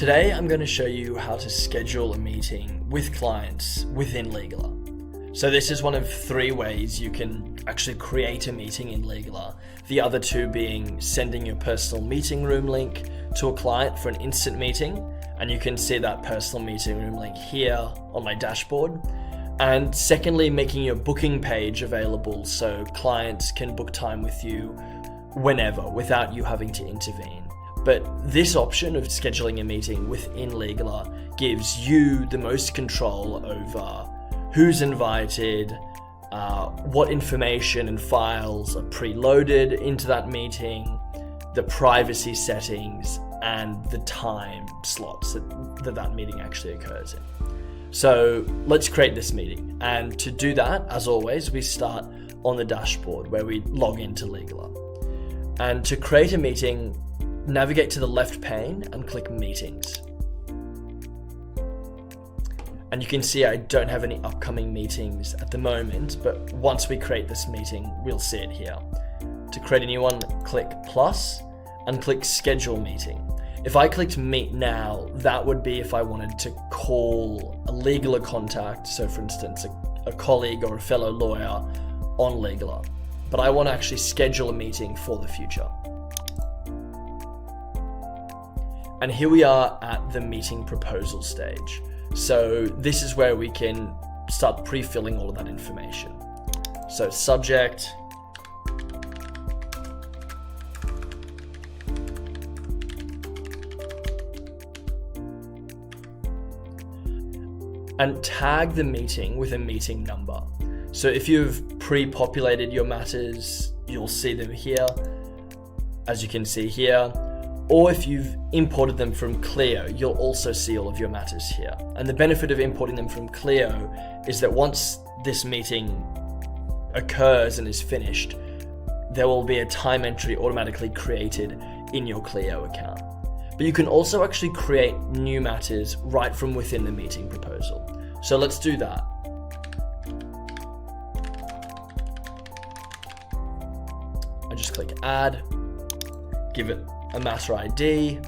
Today I'm going to show you how to schedule a meeting with clients within Legaler. So this is one of 3 ways you can actually create a meeting in Legaler. The other 2 being sending your personal meeting room link to a client for an instant meeting, and you can see that personal meeting room link here on my dashboard. And secondly, making your booking page available so clients can book time with you whenever without you having to intervene. But this option of scheduling a meeting within Legaler gives you the most control over who's invited, what information and files are preloaded into that meeting, the privacy settings, and the time slots that meeting actually occurs in. So let's create this meeting. And to do that, as always, we start on the dashboard where we log into Legaler. And to create a meeting, navigate to the left pane and click Meetings. And you can see I don't have any upcoming meetings at the moment, but once we create this meeting, we'll see it here. To create a new one, click plus and click Schedule Meeting. If I clicked Meet Now, that would be if I wanted to call a Legaler contact, so for instance, a colleague or a fellow lawyer on Legaler. But I want to actually schedule a meeting for the future. And here we are at the meeting proposal stage. So this is where we can start pre-filling all of that information. So subject, and tag the meeting with a meeting number. So if you've pre-populated your matters, you'll see them here, as you can see here. Or if you've imported them from Clio, you'll also see all of your matters here. And the benefit of importing them from Clio is that once this meeting occurs and is finished, there will be a time entry automatically created in your Clio account. But you can also actually create new matters right from within the meeting proposal. So let's do that. I just click Add, give it a matter ID,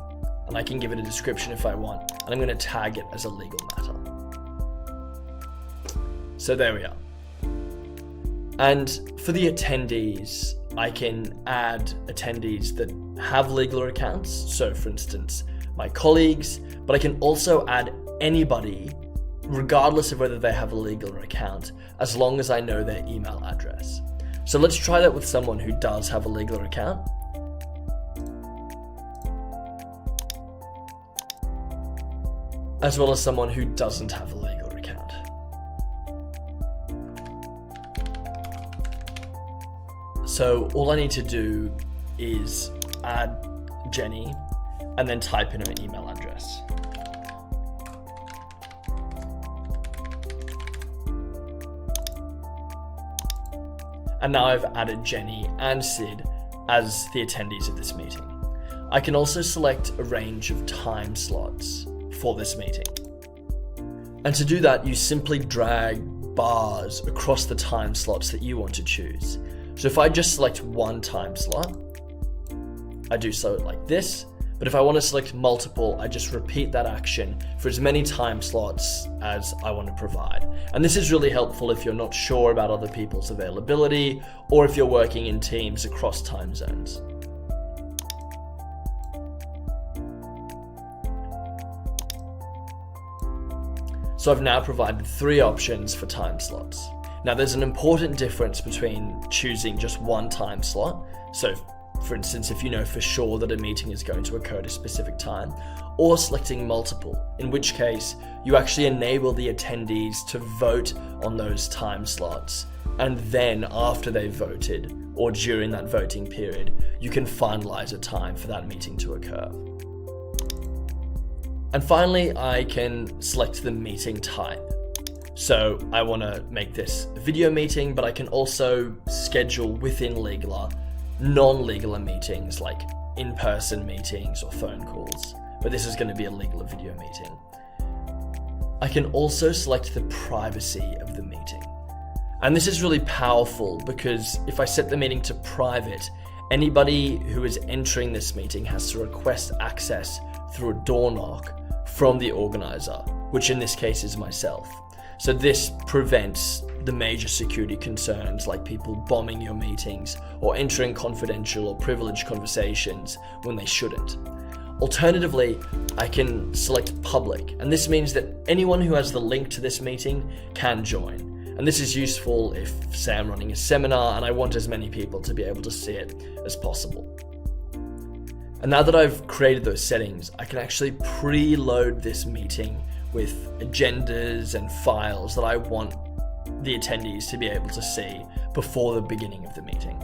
and I can give it a description if I want, and I'm going to tag it as a legal matter. So there we are. And for the attendees, I can add attendees that have Legaler accounts, so for instance, my colleagues, but I can also add anybody, regardless of whether they have a Legaler account, as long as I know their email address. So let's try that with someone who does have a Legaler account. As well as someone who doesn't have a Legaler account. So all I need to do is add Jenny and then type in her email address. And now I've added Jenny and Sid as the attendees of this meeting. I can also select a range of time slots for this meeting. And to do that, you simply drag bars across the time slots that you want to choose. So if I just select one time slot, I do so like this. But if I want to select multiple, I just repeat that action for as many time slots as I want to provide. And this is really helpful if you're not sure about other people's availability or if you're working in teams across time zones. So I've now provided 3 options for time slots. Now there's an important difference between choosing just one time slot. So for instance, if you know for sure that a meeting is going to occur at a specific time, or selecting multiple, in which case you actually enable the attendees to vote on those time slots. And then after they've voted, or during that voting period, you can finalize a time for that meeting to occur. And finally, I can select the meeting type. So I want to make this a video meeting, but I can also schedule within Legaler non-Legaler meetings like in-person meetings or phone calls. But this is going to be a Legaler video meeting. I can also select the privacy of the meeting. And this is really powerful because if I set the meeting to private, anybody who is entering this meeting has to request access through a door knock from the organizer, which in this case is myself. So this prevents the major security concerns like people bombing your meetings or entering confidential or privileged conversations when they shouldn't. Alternatively, I can select public, and this means that anyone who has the link to this meeting can join. And this is useful if, say, I'm running a seminar and I want as many people to be able to see it as possible. And now that I've created those settings, I can actually preload this meeting with agendas and files that I want the attendees to be able to see before the beginning of the meeting.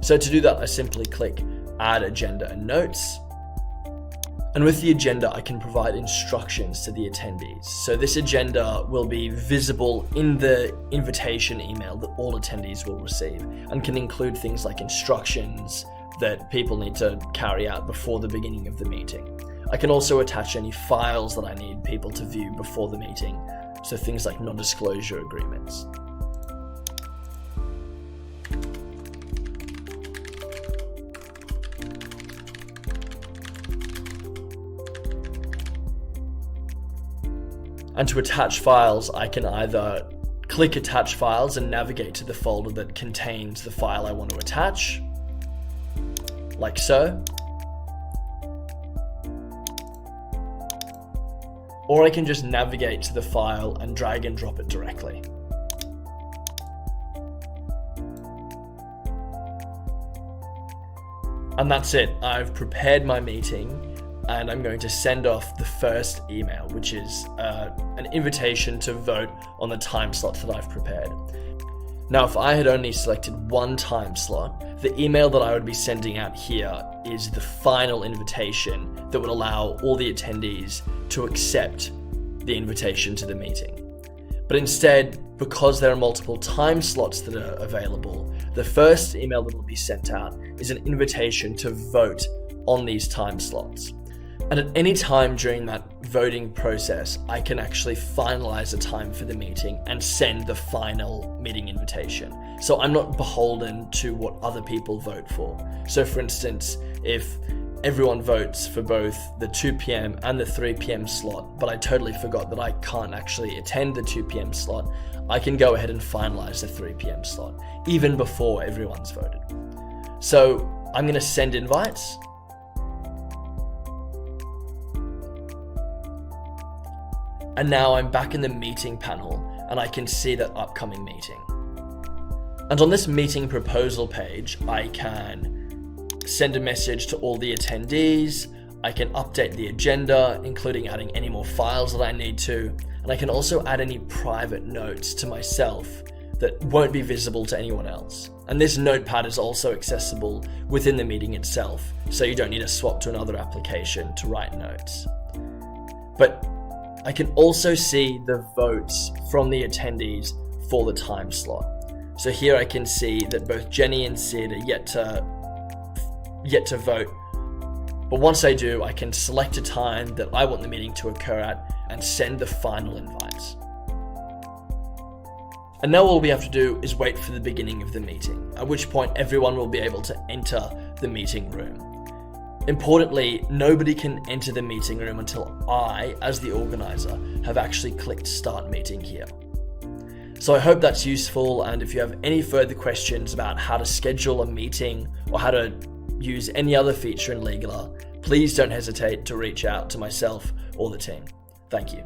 So to do that, I simply click Add Agenda and Notes. And with the agenda, I can provide instructions to the attendees. So this agenda will be visible in the invitation email that all attendees will receive, and can include things like instructions that people need to carry out before the beginning of the meeting. I can also attach any files that I need people to view before the meeting, so things like non-disclosure agreements. And to attach files, I can either click Attach Files and navigate to the folder that contains the file I want to attach, like so. Or I can just navigate to the file and drag and drop it directly. And that's it. I've prepared my meeting, and I'm going to send off the first email, which is an invitation to vote on the time slot that I've prepared. Now, if I had only selected one time slot, the email that I would be sending out here is the final invitation that would allow all the attendees to accept the invitation to the meeting. But instead, because there are multiple time slots that are available, the first email that will be sent out is an invitation to vote on these time slots. And at any time during that voting process, I can actually finalize a time for the meeting and send the final meeting invitation. So I'm not beholden to what other people vote for. So for instance, if everyone votes for both the 2 p.m. and the 3 p.m. slot, but I totally forgot that I can't actually attend the 2 p.m. slot, I can go ahead and finalize the 3 p.m. slot, even before everyone's voted. So I'm going to send invites. And now I'm back in the meeting panel and I can see that upcoming meeting. And on this meeting proposal page, I can send a message to all the attendees. I can update the agenda, including adding any more files that I need to. And I can also add any private notes to myself that won't be visible to anyone else. And this notepad is also accessible within the meeting itself, so you don't need to swap to another application to write notes. But I can also see the votes from the attendees for the time slot. So here I can see that both Jenny and Sid are yet to vote. But once I do, I can select a time that I want the meeting to occur at and send the final invites. And now all we have to do is wait for the beginning of the meeting, at which point everyone will be able to enter the meeting room. Importantly, nobody can enter the meeting room until I, as the organizer, have actually clicked Start Meeting here. So I hope that's useful, and if you have any further questions about how to schedule a meeting or how to use any other feature in Legaler, please don't hesitate to reach out to myself or the team. Thank you.